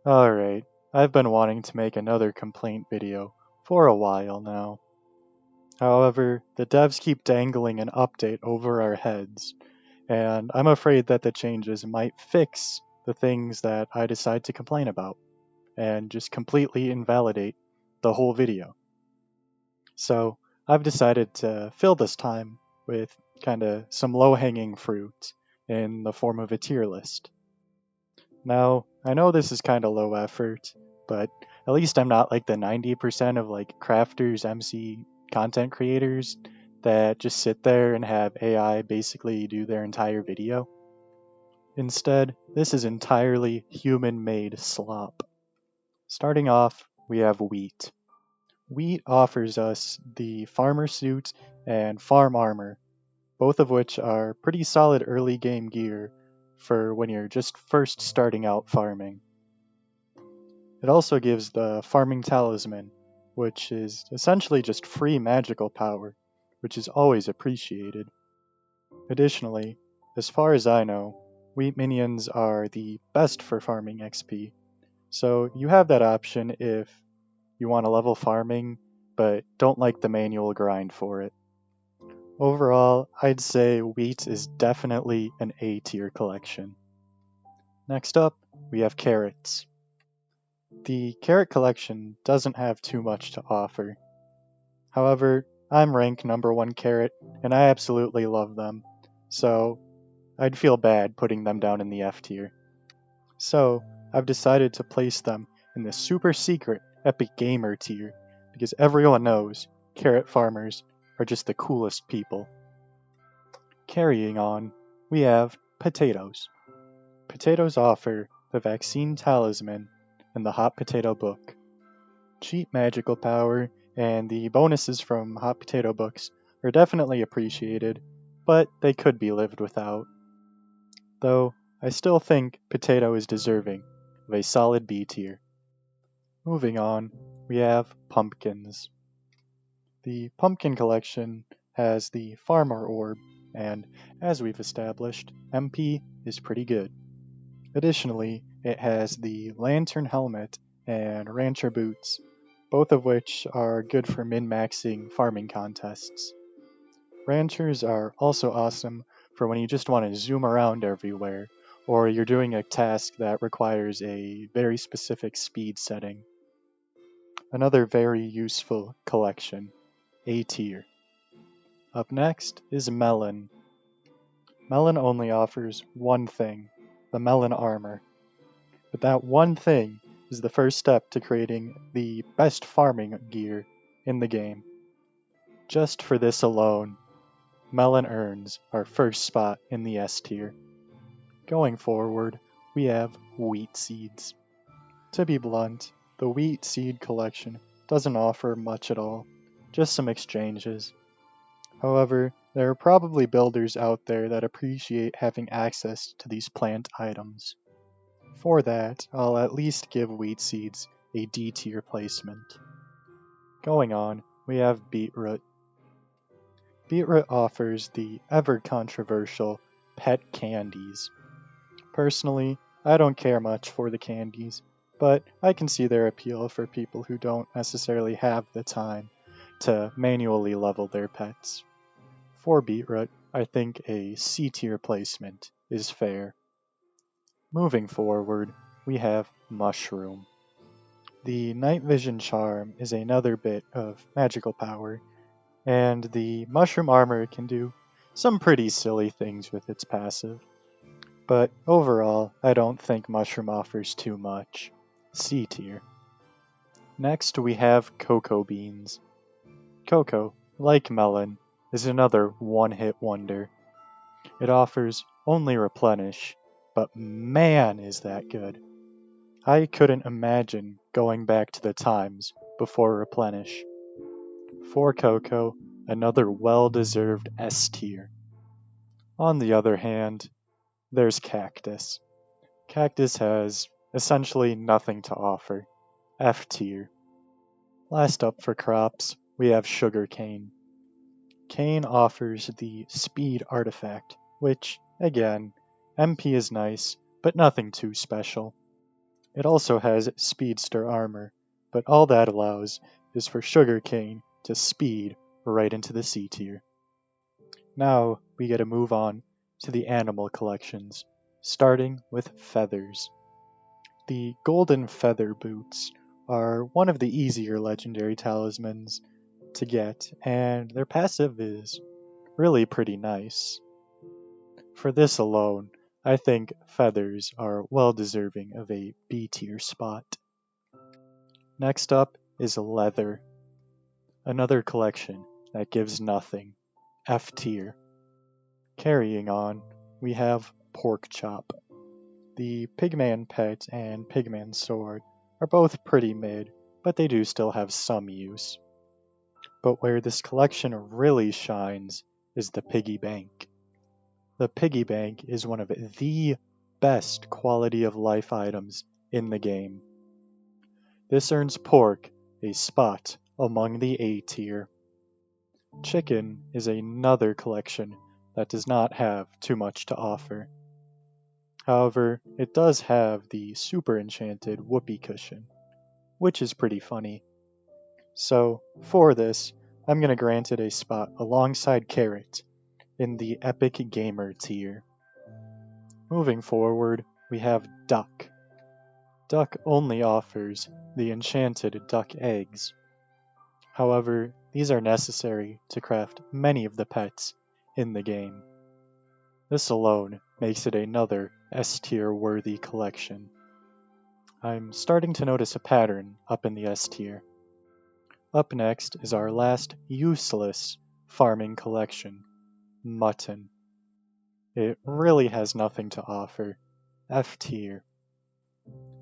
Alright, I've been wanting to make another complaint video for a while now. However, the devs keep dangling an update over our heads, and I'm afraid that the changes might fix the things that I decide to complain about, and just completely invalidate the whole video. So, I've decided to fill this time with kinda some low-hanging fruit in the form of a tier list. Now, I know this is kind of low effort, but at least I'm not like the 90% of like crafters, MC content creators that just sit there and have AI basically do their entire video. Instead, this is entirely human made slop. Starting off, we have wheat. Wheat offers us the farmer suit and farm armor, both of which are pretty solid early game gear for when you're just first starting out farming. It also gives the farming talisman, which is essentially just free magical power, which is always appreciated. Additionally, as far as I know, wheat minions are the best for farming XP, so you have that option if you want to level farming but don't like the manual grind for it. Overall, I'd say wheat is definitely an A tier collection. Next up, we have carrots. The carrot collection doesn't have too much to offer. However, I'm rank number 1 carrot, and I absolutely love them, so I'd feel bad putting them down in the F tier. So, I've decided to place them in the super secret epic gamer tier, because everyone knows carrot farmers are just the coolest people. Carrying on, we have potatoes. Potatoes offer the vaccine talisman and the hot potato book. Cheap magical power and the bonuses from hot potato books are definitely appreciated, but they could be lived without. Though, I still think potato is deserving of a solid B tier. Moving on, we have pumpkins. The pumpkin collection has the farmer orb, and as we've established, MP is pretty good. Additionally, it has the lantern helmet and rancher boots, both of which are good for min-maxing farming contests. Ranchers are also awesome for when you just want to zoom around everywhere, or you're doing a task that requires a very specific speed setting. Another very useful collection, A tier. Up next is melon. Melon only offers one thing, the melon armor. But that one thing is the first step to creating the best farming gear in the game. Just for this alone, melon earns our first spot in the S tier. Going forward, we have wheat seeds. To be blunt, the wheat seed collection doesn't offer much at all, just some exchanges. However, there are probably builders out there that appreciate having access to these plant items. For that, I'll at least give wheat seeds a D tier placement. Going on, we have beetroot. Beetroot offers the ever controversial pet candies. Personally, I don't care much for the candies, but I can see their appeal for people who don't necessarily have the time to manually level their pets. For beetroot, I think a C tier placement is fair. Moving forward, we have mushroom. The night vision charm is another bit of magical power, and the mushroom armor can do some pretty silly things with its passive. But overall, I don't think mushroom offers too much. C tier. Next, we have cocoa beans. Cocoa, like melon, is another one-hit wonder. It offers only replenish, but man is that good. I couldn't imagine going back to the times before replenish. For cocoa, another well-deserved S tier. On the other hand, there's cactus. Cactus has essentially nothing to offer. F tier. Last up for crops, we have sugarcane. Cane offers the speed artifact, which, again, MP is nice, but nothing too special. It also has speedster armor, but all that allows is for sugarcane to speed right into the C tier. Now we get to move on to the animal collections, starting with feathers. The golden feather boots are one of the easier legendary talismans to get, and their passive is really pretty nice. For this alone, I think feathers are well deserving of a B tier spot. Next up is leather, another collection that gives nothing, F tier. Carrying on, we have pork chop. The pigman pet and pigman sword are both pretty mid, but they do still have some use. But where this collection really shines is the piggy bank. The piggy bank is one of the best quality of life items in the game. This earns pork a spot among the A tier. Chicken is another collection that does not have too much to offer. However, it does have the super enchanted whoopee cushion, which is pretty funny. So, for this, I'm going to grant it a spot alongside carrot in the epic gamer tier. Moving forward, we have duck. Duck only offers the enchanted duck eggs. However, these are necessary to craft many of the pets in the game. This alone makes it another S tier worthy collection. I'm starting to notice a pattern up in the S tier. Up next is our last useless farming collection, mutton. It really has nothing to offer, F tier.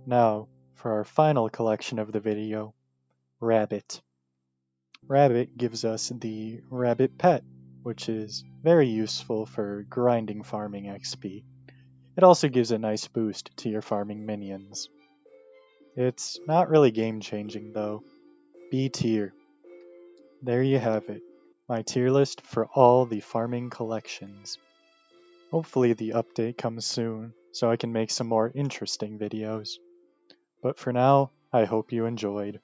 Now, for our final collection of the video, rabbit. Rabbit gives us the rabbit pet, which is very useful for grinding farming XP. It also gives a nice boost to your farming minions. It's not really game changing though. B tier. There you have it, my tier list for all the farming collections. Hopefully the update comes soon so I can make some more interesting videos. But for now, I hope you enjoyed.